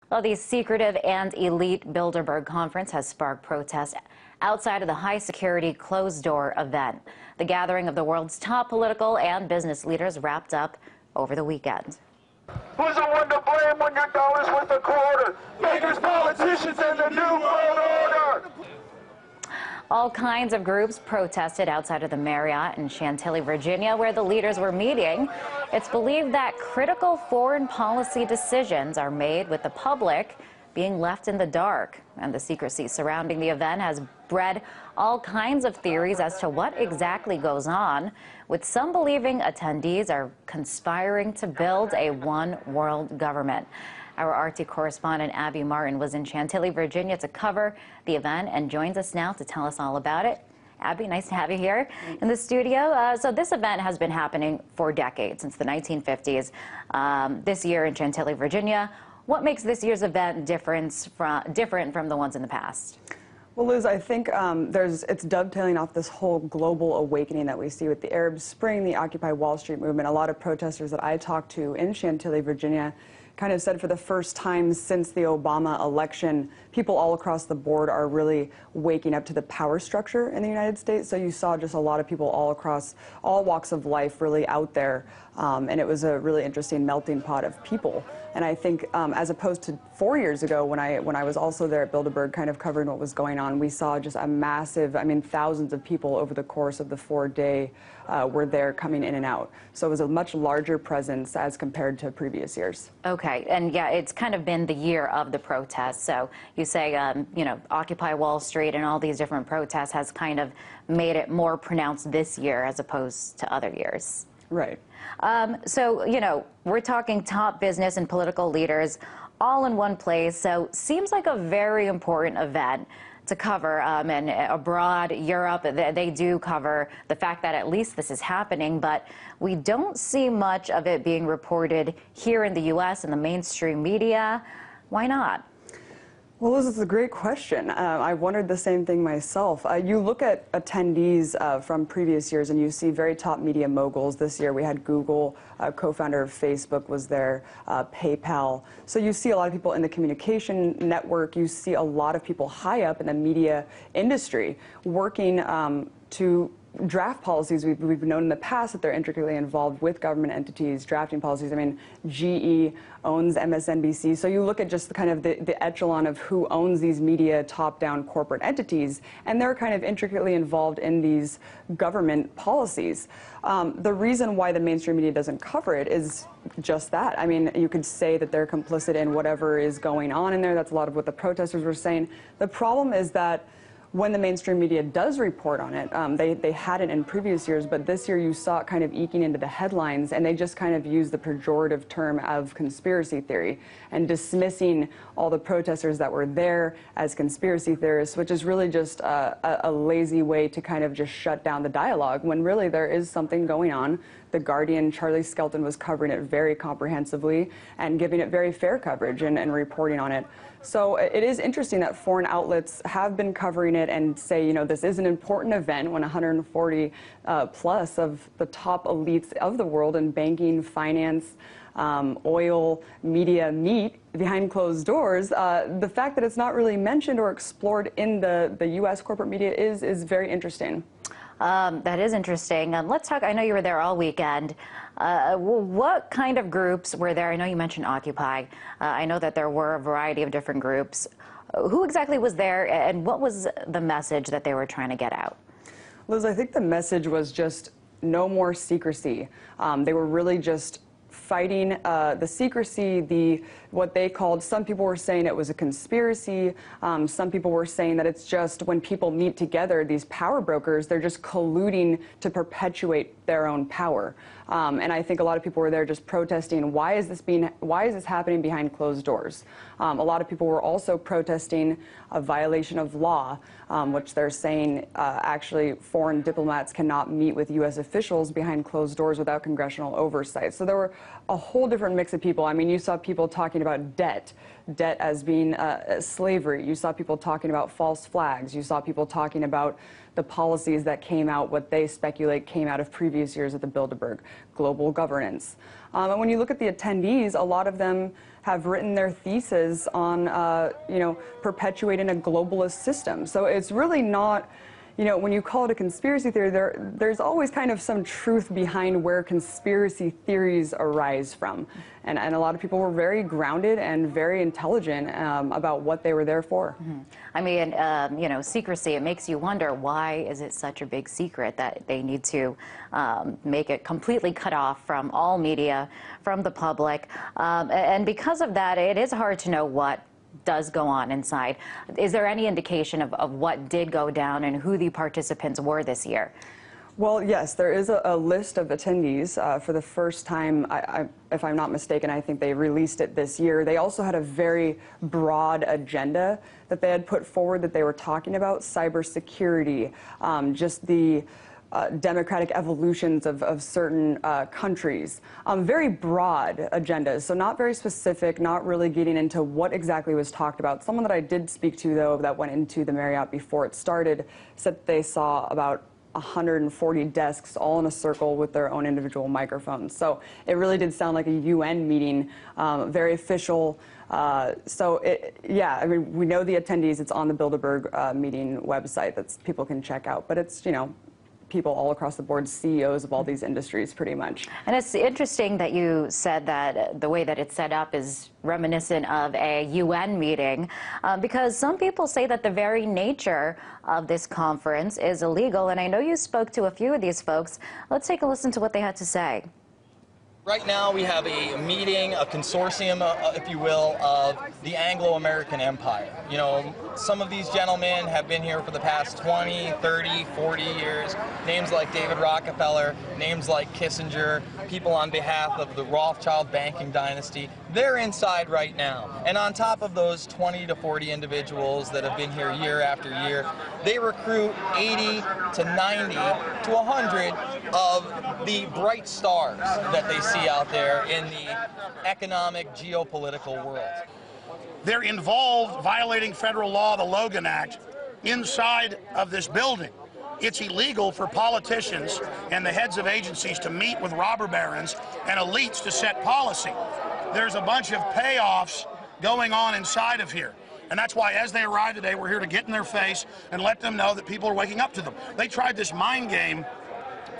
Well, the secretive and elite Bilderberg Conference has sparked protests outside of the high-security closed-door event. The gathering of the world's top political and business leaders wrapped up over the weekend. Who's the one to blame when your dollar's worth a quarter? Makers, politicians, and the New World Order! All kinds of groups protested outside of the Marriott in Chantilly, Virginia, where the leaders were meeting. It's believed that critical foreign policy decisions are made with the public being left in the dark. And the secrecy surrounding the event has bred all kinds of theories as to what exactly goes on, with some believing attendees are conspiring to build a one-world government. Our RT correspondent Abby Martin was in Chantilly, Virginia to cover the event and joins us now to tell us all about it. Abby, nice to have you here in the studio. So this event has been happening for decades, since the 1950s. This year in Chantilly, Virginia. What makes this year's event different from the ones in the past? Well, Liz, I think it's dovetailing off this whole global awakening that we see with the Arab Spring, the Occupy Wall Street movement. A lot of protesters that I talked to in Chantilly, Virginia, kind of said for the first time since the Obama election, people all across the board are really waking up to the power structure in the United States. So you saw just a lot of people all across all walks of life really out there. And it was a really interesting melting pot of people. And I think as opposed to 4 years ago when I was also there at Bilderberg kind of covering what was going on, we saw just a massive, thousands of people over the course of the 4-day were there coming in and out. So it was a much larger presence as compared to previous years. Okay, and yeah, it's kind of been the year of the protests. So you say, Occupy Wall Street and all these different protests has kind of made it more pronounced this year as opposed to other years. Right. So, we're talking top business and political leaders all in one place. So seems like a very important event to cover. And abroad, Europe, they do cover the fact that at least this is happening. But we don't see much of it being reported here in the U.S. in the mainstream media. Why not? Well, this is a great question. I wondered the same thing myself. You look at attendees from previous years and you see very top media moguls. This year we had Google, co-founder of Facebook was there, PayPal. So you see a lot of people in the communication network. You see a lot of people high up in the media industry working to draft policies. We've known in the past that they're intricately involved with government entities, drafting policies. GE owns MSNBC. So you look at just kind of the echelon of who owns these media top-down corporate entities, and they're kind of intricately involved in these government policies. The reason why the mainstream media doesn't cover it is just that. You could say that they're complicit in whatever is going on in there. That's a lot of what the protesters were saying. The problem is that when the mainstream media does report on it, they hadn't in previous years, but this year you saw it kind of eking into the headlines, and they just kind of used the pejorative term of conspiracy theory and dismissing all the protesters that were there as conspiracy theorists, which is really just a lazy way to kind of just shut down the dialogue when really there is something going on. The Guardian, Charlie Skelton was covering it very comprehensively and giving it very fair coverage and reporting on it. So it is interesting that foreign outlets have been covering it and say, this is an important event when 140 plus of the top elites of the world in banking, finance, oil, media meet behind closed doors. The fact that it's not really mentioned or explored in the U.S. corporate media is very interesting. That is interesting. Let's talk, I know you were there all weekend. What kind of groups were there? I know you mentioned Occupy. I know that there were a variety of different groups. Who exactly was there, and what was the message that they were trying to get out? Liz, I think the message was just no more secrecy. They were really just fighting the secrecy, what they called, some people were saying it was a conspiracy. Some people were saying that it's just when people meet together, these power brokers, they're just colluding to perpetuate their own power. And I think a lot of people were there just protesting, why is this happening behind closed doors? A lot of people were also protesting a violation of law, which they're saying actually foreign diplomats cannot meet with U.S. officials behind closed doors without congressional oversight. So there were a whole different mix of people. You saw people talking talking about debt as being slavery. You saw people talking about false flags. You saw people talking about the policies that came out, what they speculate came out of previous years at the Bilderberg, global governance. And when you look at the attendees, a lot of them have written their thesis on, perpetuating a globalist system. So it's really not, when you call it a conspiracy theory, there's always kind of some truth behind where conspiracy theories arise from. And a lot of people were very grounded and very intelligent about what they were there for. Mm-hmm. I mean, secrecy, it makes you wonder, why is it such a big secret that they need to make it completely cut off from all media, from the public? And because of that, it is hard to know what does go on inside. Is there any indication of what did go down and who the participants were this year? Well, yes, there is a list of attendees for the first time. If I'm not mistaken, I think they released it this year. They also had a very broad agenda that they had put forward that they were talking about: cybersecurity, just the democratic evolutions of certain countries. Very broad agendas, so not very specific, not really getting into what exactly was talked about. Someone that I did speak to, though, that went into the Marriott before it started, said that they saw about 140 desks all in a circle with their own individual microphones. So it really did sound like a UN meeting, very official. Yeah, I mean, we know the attendees. It's on the Bilderberg meeting website that people can check out. But it's, people all across the board, CEOs of all these industries, pretty much. And it's interesting that you said that the way that it's set up is reminiscent of a UN meeting, because some people say that the very nature of this conference is illegal. And I know you spoke to a few of these folks. Let's take a listen to what they had to say. Right now we have a meeting, a consortium, if you will, of the Anglo-American Empire. Some of these gentlemen have been here for the past 20, 30, 40 years. Names like David Rockefeller, names like Kissinger, people on behalf of the Rothschild banking dynasty. They're inside right now. And on top of those 20 to 40 individuals that have been here year after year, they recruit 80 to 90 to 100 of the bright stars that they see out there in the economic, geopolitical world. They're involved violating federal law, the Logan Act, inside of this building. It's illegal for politicians and the heads of agencies to meet with robber barons and elites to set policy. There's a bunch of payoffs going on inside of here. And that's why as they arrive today, we're here to get in their face and let them know that people are waking up to them. They tried this mind game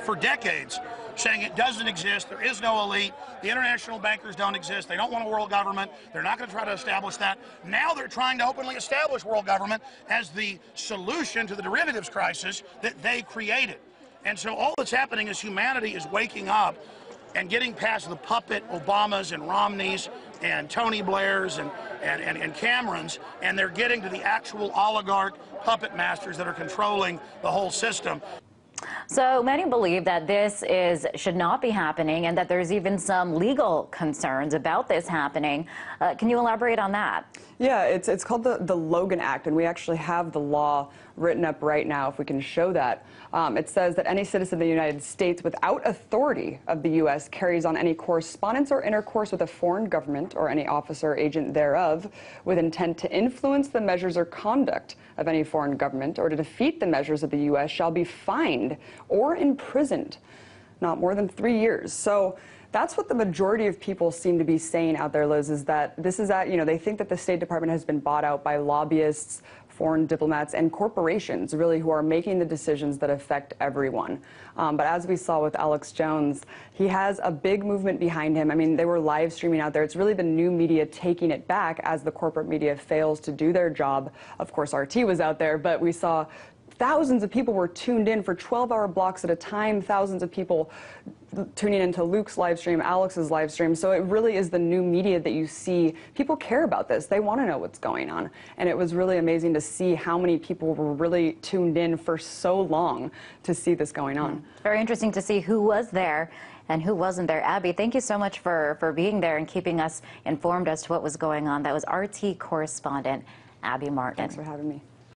for decades, saying it doesn't exist, there is no elite, the international bankers don't exist, they don't want a world government, they're not going to try to establish that. Now they're trying to openly establish world government as the solution to the derivatives crisis that they created. And so all that's happening is humanity is waking up and getting past the puppet Obamas and Romneys and Tony Blairs and Camerons, and they're getting to the actual oligarch puppet masters that are controlling the whole system. So many believe that this should not be happening and that there's even some legal concerns about this happening. Can you elaborate on that? Yeah, it's called the Logan Act, and we actually have the law written up right now, if we can show that. It says that any citizen of the United States without authority of the U.S. carries on any correspondence or intercourse with a foreign government or any officer or agent thereof with intent to influence the measures or conduct of any foreign government or to defeat the measures of the U.S. shall be fined or imprisoned not more than 3 years. So that's what the majority of people seem to be saying out there, Liz, is that this is they think that the State Department has been bought out by lobbyists, foreign diplomats, and corporations, really, who are making the decisions that affect everyone. But as we saw with Alex Jones, he has a big movement behind him. I mean, they were live streaming out there. It's really the new media taking it back as the corporate media fails to do their job. Of course, RT was out there, but we saw thousands of people were tuned in for 12-hour blocks at a time, thousands of people tuning into Luke's live stream, Alex's live stream. So it really is the new media that you see. People care about this. They want to know what's going on. And it was really amazing to see how many people were really tuned in for so long to see this going on. Very interesting to see who was there and who wasn't there. Abby, thank you so much for being there and keeping us informed as to what was going on. That was RT correspondent Abby Martin. Thanks for having me.